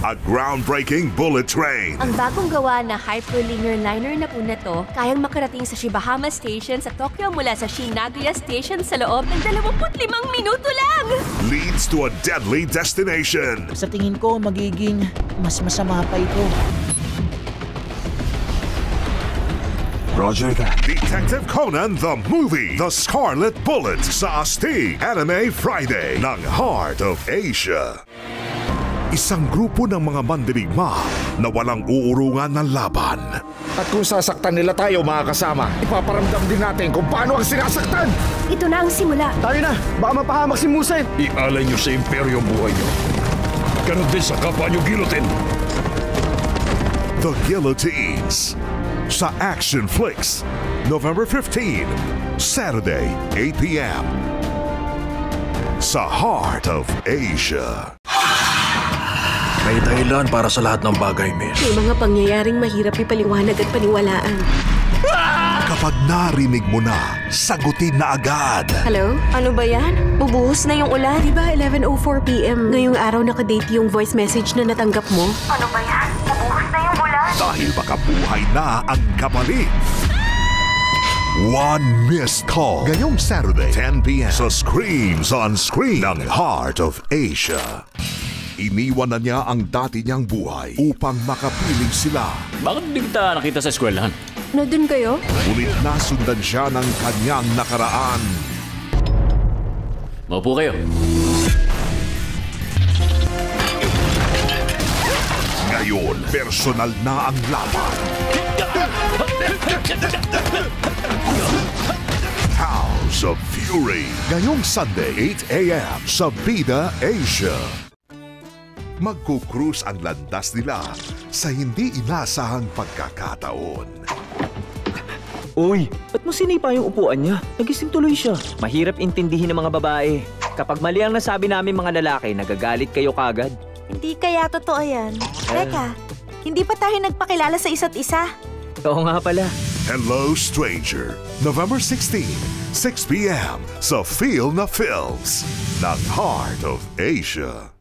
a groundbreaking bullet train. Ang bagong gawa na hyperlinear liner na po na to, kayang makarating sa Shibahama Station sa Tokyo mula sa Shin-Nagoya Station sa loob ng 25 minuto lang! Leads to a deadly destination. Sa tingin ko, magiging mas masama pa ito. Roger that. Detective Conan the Movie, The Scarlet Bullet sa Astig Anime Friday ng Heart of Asia. Isang grupo ng mga mandirigma na walang uurungan ng laban. At kung sasaktan nila tayo mga kasama, ipaparamdam din natin kung paano ang sinasaktan. Ito na ang simula. Tayo na! Baka mapahamak si Musen! Ialay niyo sa imperyo ang buhay niyo. Ganon din sa kapwa niyo gilotin. The Guillotines sa Action Flix, November 15, Saturday, 8 p.m. sa Heart of Asia. May dahilan para sa lahat ng bagay, miss. May mga pangyayaring mahirap ipaliwanag at paniwalaan. Kapag narinig mo na, sagutin na agad. Hello? Ano ba yan? Bubuhos na yung ulan. Diba 11:04 p.m. ngayong araw nakadate yung voice message na natanggap mo? Ano ba yan? Bubuhos na yung ulan? Dahil baka buhay na ang kapalit. One Missed Call. Ngayong Saturday, 10 p.m. sa Screams on Screen ng Heart of Asia. Iniwan na niya ang dati niyang buhay upang makapiling sila. Bakit hindi kita nakita sa eskwelahan? Nandun kayo? Ngunit nasundan siya ng kanyang nakaraan. Maupo kayo. Ngayon, personal na ang laban. House of Fury. Ngayong Sunday, 8 a.m. sa Bida Asia. Magkukrus ang landas nila sa hindi inasahang pagkakataon. Uy, ba't mo sinipa yung upuan niya? Nagising tuloy siya. Mahirap intindihin ng mga babae. Kapag mali ang nasabi namin mga lalaki, nagagalit kayo kagad. Hindi kaya totoo yan. Teka, hindi pa tayo nagpakilala sa isa't isa. Oo nga pala. Hello Stranger, November 16, 6 p.m. sa Feel na Films ng Heart of Asia.